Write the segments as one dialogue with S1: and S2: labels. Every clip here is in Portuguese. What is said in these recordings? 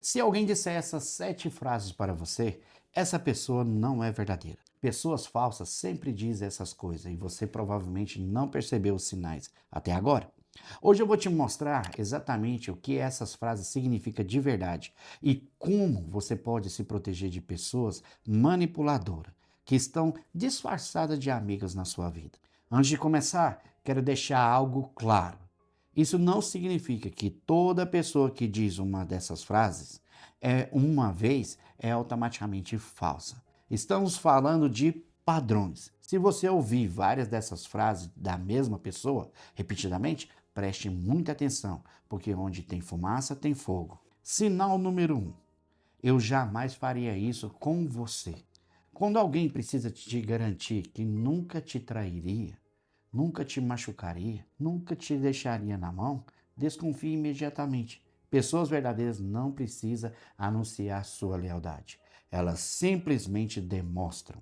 S1: Se alguém disser essas 7 frases para você, essa pessoa não é verdadeira. Pessoas falsas sempre dizem essas coisas e você provavelmente não percebeu os sinais até agora. Hoje eu vou te mostrar exatamente o que essas frases significam de verdade e como você pode se proteger de pessoas manipuladoras que estão disfarçadas de amigas na sua vida. Antes de começar, quero deixar algo claro. Isso não significa que toda pessoa que diz uma dessas frases uma vez é automaticamente falsa. Estamos falando de padrões. Se você ouvir várias dessas frases da mesma pessoa repetidamente, preste muita atenção, porque onde tem fumaça tem fogo. Sinal número 1. Eu jamais faria isso com você. Quando alguém precisa te garantir que nunca te trairia, nunca te machucaria, nunca te deixaria na mão, desconfie imediatamente. Pessoas verdadeiras não precisam anunciar sua lealdade. Elas simplesmente demonstram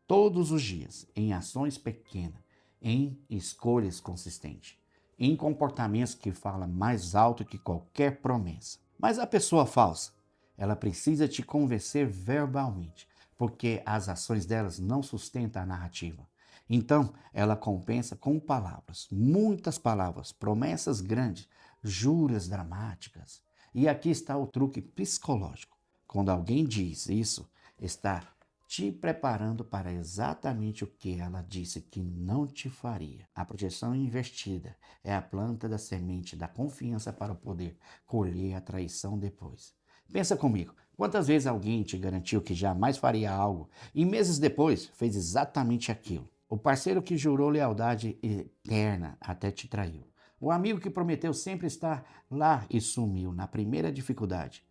S1: todos os dias, em ações pequenas, em escolhas consistentes, em comportamentos que falam mais alto que qualquer promessa. Mas a pessoa falsa, ela precisa te convencer verbalmente, porque as ações delas não sustentam a narrativa. Então, ela compensa com palavras, muitas palavras, promessas grandes, juras dramáticas. E aqui está o truque psicológico. Quando alguém diz isso, está te preparando para exatamente o que ela disse que não te faria. A projeção invertida é a planta da semente da confiança para poder colher a traição depois. Pensa comigo, quantas vezes alguém te garantiu que jamais faria algo e meses depois fez exatamente aquilo? O parceiro que jurou lealdade eterna até te traiu. O amigo que prometeu sempre estar lá e sumiu na primeira dificuldade.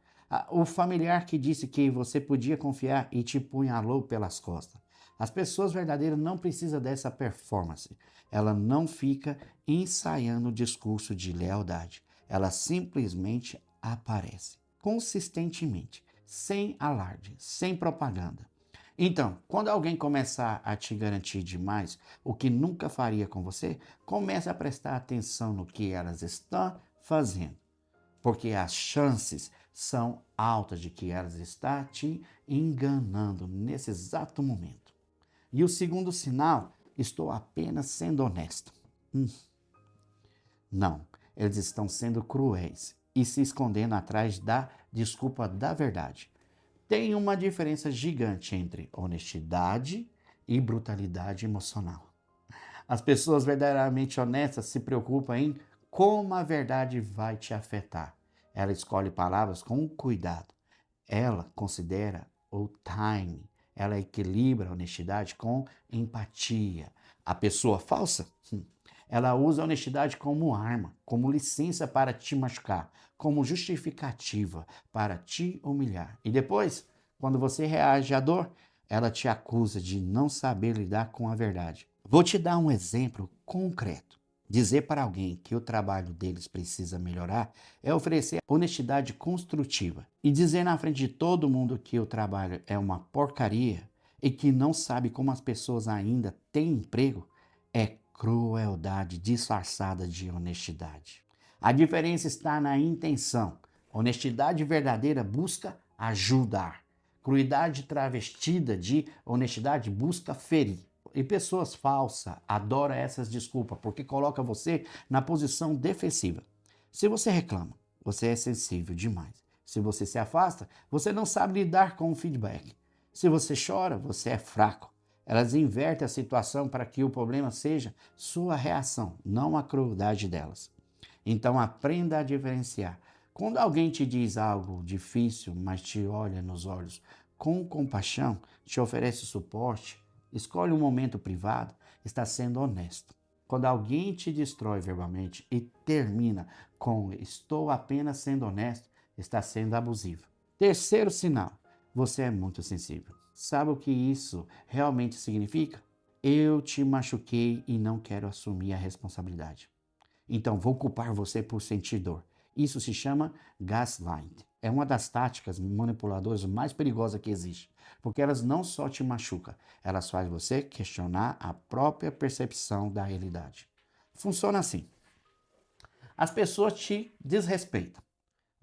S1: O familiar que disse que você podia confiar e te punhalou pelas costas. As pessoas verdadeiras não precisam dessa performance. Ela não fica ensaiando o discurso de lealdade. Ela simplesmente aparece consistentemente, sem alarde, sem propaganda. Então, quando alguém começar a te garantir demais o que nunca faria com você, comece a prestar atenção no que elas estão fazendo, porque as chances são altas de que elas estão te enganando nesse exato momento. E o segundo sinal, estou apenas sendo honesto. Não, eles estão sendo cruéis e se escondendo atrás da desculpa da verdade. Tem uma diferença gigante entre honestidade e brutalidade emocional. As pessoas verdadeiramente honestas se preocupam em como a verdade vai te afetar. Ela escolhe palavras com cuidado. Ela considera o time. Ela equilibra a honestidade com empatia. A pessoa falsa, ela usa a honestidade como arma, como licença para te machucar, como justificativa para te humilhar. E depois, quando você reage à dor, ela te acusa de não saber lidar com a verdade. Vou te dar um exemplo concreto. Dizer para alguém que o trabalho deles precisa melhorar é oferecer honestidade construtiva. E dizer na frente de todo mundo que o trabalho é uma porcaria e que não sabe como as pessoas ainda têm emprego é crueldade disfarçada de honestidade. A diferença está na intenção. Honestidade verdadeira busca ajudar. Crueldade travestida de honestidade busca ferir. E pessoas falsas adoram essas desculpas porque coloca você na posição defensiva. Se você reclama, você é sensível demais. Se você se afasta, você não sabe lidar com o feedback. Se você chora, você é fraco. Elas invertem a situação para que o problema seja sua reação, não a crueldade delas. Então aprenda a diferenciar. Quando alguém te diz algo difícil, mas te olha nos olhos com compaixão, te oferece suporte, escolhe um momento privado, está sendo honesto. Quando alguém te destrói verbalmente e termina com estou apenas sendo honesto, está sendo abusivo. Terceiro sinal, você é muito sensível. Sabe o que isso realmente significa? Eu te machuquei e não quero assumir a responsabilidade. Então vou culpar você por sentir dor. Isso se chama gaslight. É uma das táticas manipuladoras mais perigosas que existe, porque elas não só te machucam, elas fazem você questionar a própria percepção da realidade. Funciona assim: as pessoas te desrespeitam.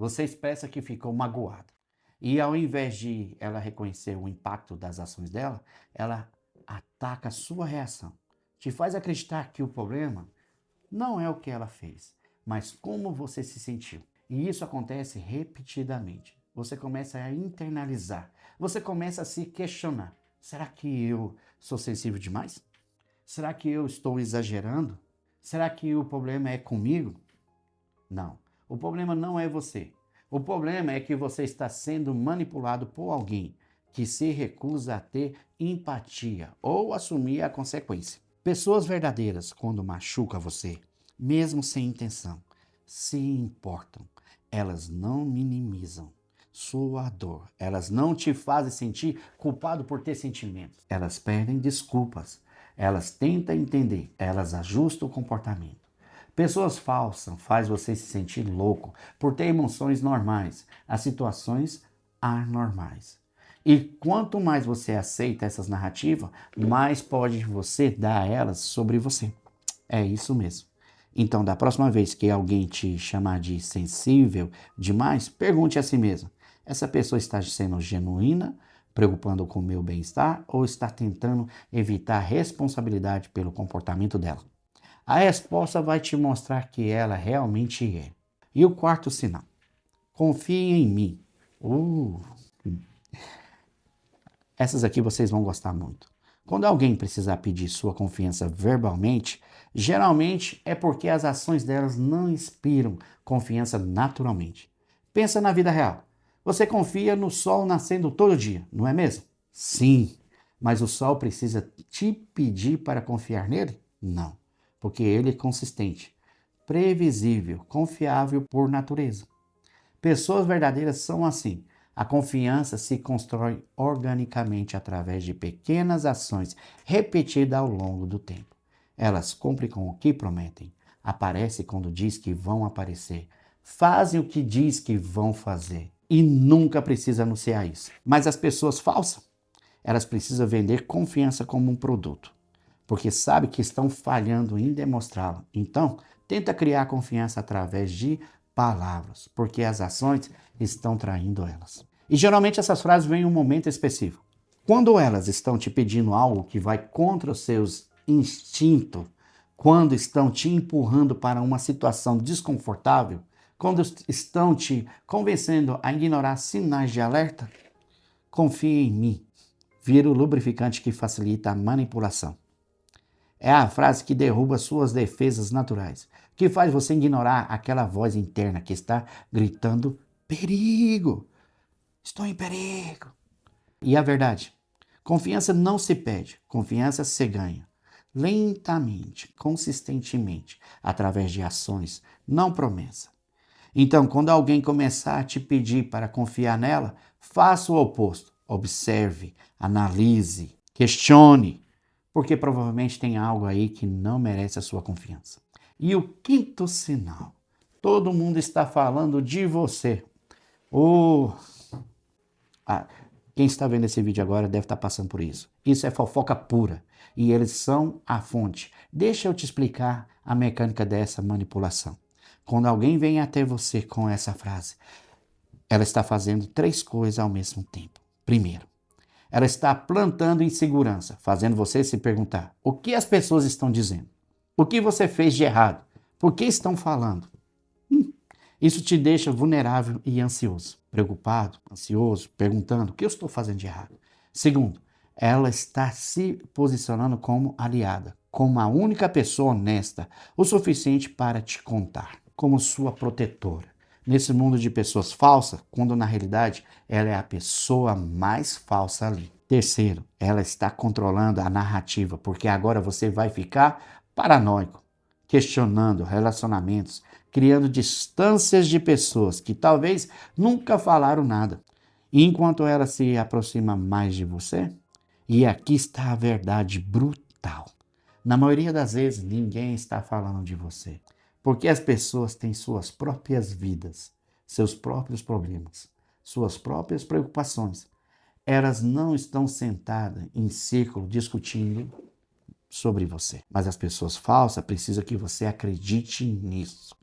S1: Você expressa que ficou magoada. E ao invés de ela reconhecer o impacto das ações dela, ela ataca a sua reação. Te faz acreditar que o problema não é o que ela fez, mas como você se sentiu. E isso acontece repetidamente. Você começa a internalizar. Você começa a se questionar. Será que eu sou sensível demais? Será que eu estou exagerando? Será que o problema é comigo? Não. O problema não é você. O problema é que você está sendo manipulado por alguém que se recusa a ter empatia ou assumir a consequência. Pessoas verdadeiras, quando machucam você, mesmo sem intenção, se importam. Elas não minimizam sua dor. Elas não te fazem sentir culpado por ter sentimentos. Elas pedem desculpas. Elas tentam entender. Elas ajustam o comportamento. Pessoas falsas fazem você se sentir louco por ter emoções normais, as situações anormais. E quanto mais você aceita essas narrativas, mais pode você dar a elas sobre você. É isso mesmo. Então, da próxima vez que alguém te chamar de sensível demais, pergunte a si mesmo: essa pessoa está sendo genuína, preocupando com o meu bem-estar, ou está tentando evitar responsabilidade pelo comportamento dela? A resposta vai te mostrar que ela realmente é. E o quarto sinal: confie em mim. Essas aqui vocês vão gostar muito. Quando alguém precisar pedir sua confiança verbalmente, geralmente é porque as ações delas não inspiram confiança naturalmente. Pensa na vida real. Você confia no sol nascendo todo dia, não é mesmo? Sim, mas o sol precisa te pedir para confiar nele? Não, porque ele é consistente, previsível, confiável por natureza. Pessoas verdadeiras são assim. A confiança se constrói organicamente através de pequenas ações repetidas ao longo do tempo. Elas cumprem com o que prometem, aparecem quando diz que vão aparecer, fazem o que diz que vão fazer e nunca precisa anunciar isso. Mas as pessoas falsas, elas precisam vender confiança como um produto, porque sabe que estão falhando em demonstrá-la. Então, tenta criar confiança através de palavras, porque as ações estão traindo elas. E geralmente essas frases vêm em um momento específico. Quando elas estão te pedindo algo que vai contra os seus instintos, quando estão te empurrando para uma situação desconfortável, quando estão te convencendo a ignorar sinais de alerta, confie em mim. Vira o lubrificante que facilita a manipulação. É a frase que derruba suas defesas naturais, que faz você ignorar aquela voz interna que está gritando perigo. Estou em perigo. E a verdade? Confiança não se pede, confiança se ganha. Lentamente, consistentemente, através de ações, não promessa. Então, quando alguém começar a te pedir para confiar nela, faça o oposto. Observe, analise, questione, porque provavelmente tem algo aí que não merece a sua confiança. E o quinto sinal: todo mundo está falando de você. Oh, quem está vendo esse vídeo agora deve estar passando por isso. Isso é fofoca pura e eles são a fonte. Deixa eu te explicar a mecânica dessa manipulação. Quando alguém vem até você com essa frase, ela está fazendo três coisas ao mesmo tempo. Primeiro, ela está plantando insegurança, fazendo você se perguntar: o que as pessoas estão dizendo? O que você fez de errado? Por que estão falando? Isso te deixa vulnerável e ansioso, preocupado, ansioso, perguntando: o que eu estou fazendo de errado? Segundo, ela está se posicionando como aliada, como a única pessoa honesta o suficiente para te contar, como sua protetora. Nesse mundo de pessoas falsas, quando na realidade ela é a pessoa mais falsa ali. Terceiro, ela está controlando a narrativa, porque agora você vai ficar paranoico, questionando relacionamentos, criando distâncias de pessoas que talvez nunca falaram nada. E enquanto ela se aproxima mais de você, e aqui está a verdade brutal. Na maioria das vezes, ninguém está falando de você, porque as pessoas têm suas próprias vidas, seus próprios problemas, suas próprias preocupações. Elas não estão sentadas em círculo discutindo sobre você. Mas as pessoas falsas precisam que você acredite nisso.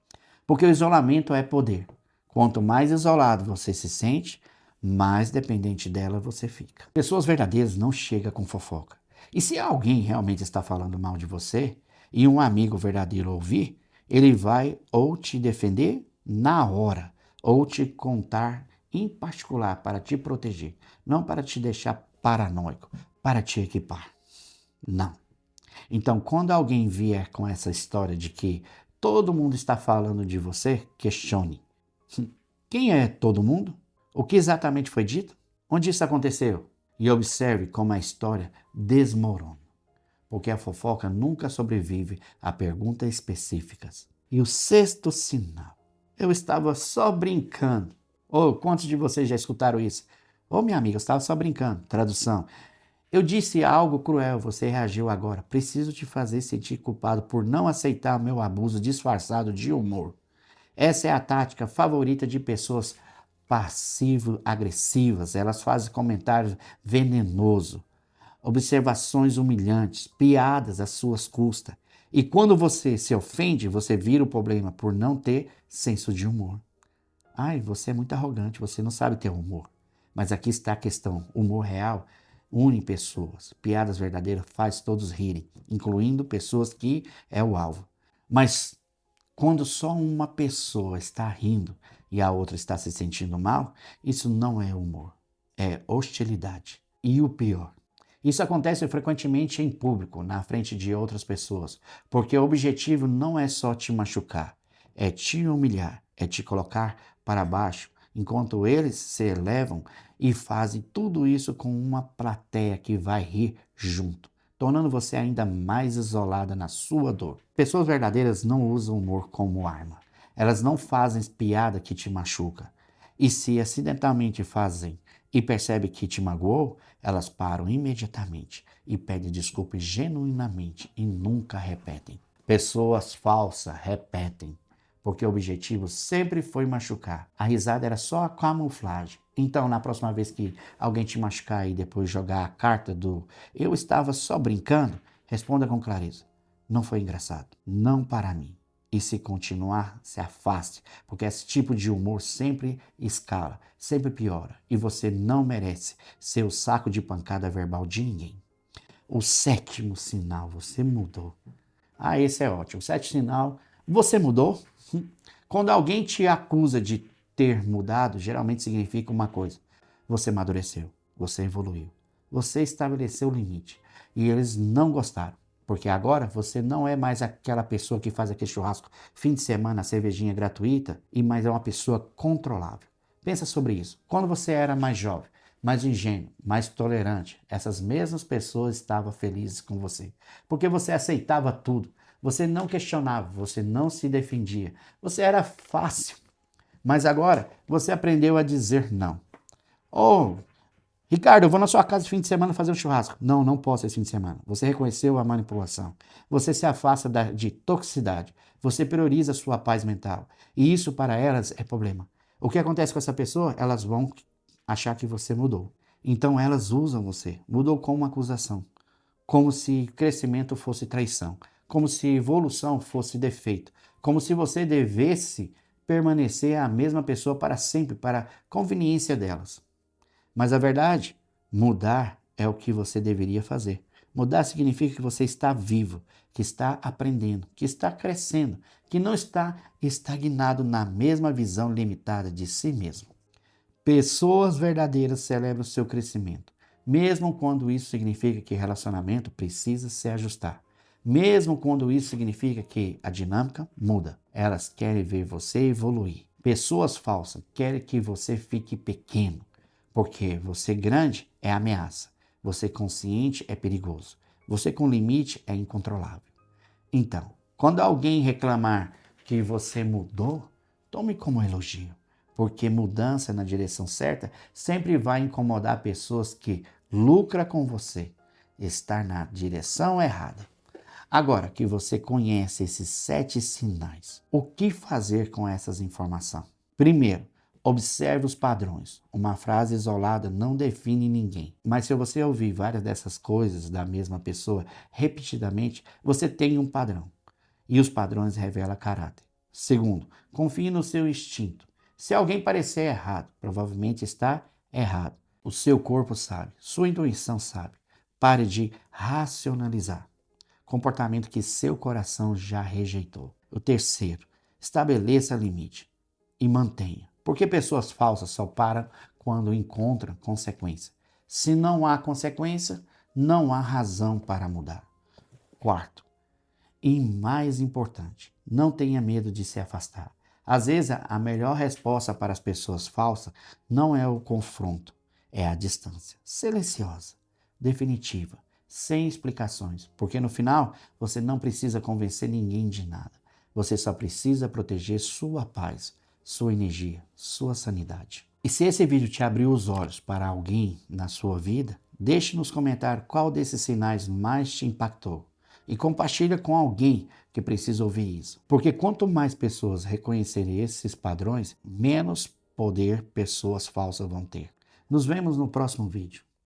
S1: Porque o isolamento é poder. Quanto mais isolado você se sente, mais dependente dela você fica. Pessoas verdadeiras não chegam com fofoca. E se alguém realmente está falando mal de você e um amigo verdadeiro ouvir, ele vai ou te defender na hora, ou te contar em particular para te proteger, não para te deixar paranoico, para te equipar. Não. Então, quando alguém vier com essa história de que todo mundo está falando de você, questione. Quem é todo mundo? O que exatamente foi dito? Onde isso aconteceu? E observe como a história desmorona. Porque a fofoca nunca sobrevive a perguntas específicas. E o sexto sinal. Eu estava só brincando. Quantos de vocês já escutaram isso? Minha amiga, eu estava só brincando. Tradução. Eu disse algo cruel, você reagiu agora. Preciso te fazer sentir culpado por não aceitar o meu abuso disfarçado de humor. Essa é a tática favorita de pessoas passivo-agressivas. Elas fazem comentários venenosos, observações humilhantes, piadas às suas custas. E quando você se ofende, você vira o problema por não ter senso de humor. Ai, você é muito arrogante, você não sabe ter humor. Mas aqui está a questão: humor real une pessoas. Piadas verdadeiras faz todos rirem, incluindo pessoas que é o alvo. Mas quando só uma pessoa está rindo e a outra está se sentindo mal, isso não é humor, é hostilidade. E o pior, isso acontece frequentemente em público, na frente de outras pessoas, porque o objetivo não é só te machucar, é te humilhar, é te colocar para baixo, enquanto eles se elevam e fazem tudo isso com uma plateia que vai rir junto, tornando você ainda mais isolada na sua dor. Pessoas verdadeiras não usam o humor como arma. Elas não fazem piada que te machuca. E se acidentalmente fazem e percebem que te magoou, elas param imediatamente e pedem desculpas genuinamente e nunca repetem. Pessoas falsas repetem, porque o objetivo sempre foi machucar. A risada era só a camuflagem. Então, na próxima vez que alguém te machucar e depois jogar a carta do "eu estava só brincando", responda com clareza: não foi engraçado, não para mim. E se continuar, se afaste, porque esse tipo de humor sempre escala, sempre piora, e você não merece ser o saco de pancada verbal de ninguém. O sétimo sinal, você mudou. Esse é ótimo. O sétimo sinal, você mudou? Quando alguém te acusa de ter mudado, geralmente significa uma coisa: você amadureceu, você evoluiu, você estabeleceu o limite. E eles não gostaram, porque agora você não é mais aquela pessoa que faz aquele churrasco fim de semana, cervejinha gratuita, e mais é uma pessoa controlável. Pensa sobre isso. Quando você era mais jovem, mais ingênuo, mais tolerante, essas mesmas pessoas estavam felizes com você, porque você aceitava tudo. Você não questionava, você não se defendia, você era fácil. Mas agora você aprendeu a dizer não. Ricardo, eu vou na sua casa esse fim de semana fazer um churrasco. Não, não posso esse fim de semana. Você reconheceu a manipulação. Você se afasta de toxicidade. Você prioriza a sua paz mental. E isso para elas é problema. O que acontece com essa pessoa? Elas vão achar que você mudou. Então elas usam você. Mudou como uma acusação. Como se crescimento fosse traição. Como se evolução fosse defeito. Como se você devesse permanecer a mesma pessoa para sempre, para a conveniência delas. Mas a verdade, mudar é o que você deveria fazer. Mudar significa que você está vivo, que está aprendendo, que está crescendo, que não está estagnado na mesma visão limitada de si mesmo. Pessoas verdadeiras celebram o seu crescimento, mesmo quando isso significa que relacionamento precisa se ajustar. Mesmo quando isso significa que a dinâmica muda. Elas querem ver você evoluir. Pessoas falsas querem que você fique pequeno, porque você grande é ameaça, você consciente é perigoso, você com limite é incontrolável. Então, quando alguém reclamar que você mudou, tome como elogio, porque mudança na direção certa sempre vai incomodar pessoas que lucram com você estar na direção errada. Agora que você conhece esses 7 sinais, o que fazer com essas informações? Primeiro, observe os padrões. Uma frase isolada não define ninguém. Mas se você ouvir várias dessas coisas da mesma pessoa repetidamente, você tem um padrão. E os padrões revelam caráter. Segundo, confie no seu instinto. Se alguém parecer errado, provavelmente está errado. O seu corpo sabe, sua intuição sabe. Pare de racionalizar. Comportamento que seu coração já rejeitou. O terceiro, estabeleça limite e mantenha. Porque pessoas falsas só param quando encontram consequência. Se não há consequência, não há razão para mudar. Quarto, e mais importante, não tenha medo de se afastar. Às vezes, a melhor resposta para as pessoas falsas não é o confronto, é a distância. Silenciosa, definitiva, sem explicações, porque no final você não precisa convencer ninguém de nada. Você só precisa proteger sua paz, sua energia, sua sanidade. E se esse vídeo te abriu os olhos para alguém na sua vida, deixe nos comentários qual desses sinais mais te impactou. E compartilha com alguém que precisa ouvir isso. Porque quanto mais pessoas reconhecerem esses padrões, menos poder pessoas falsas vão ter. Nos vemos no próximo vídeo.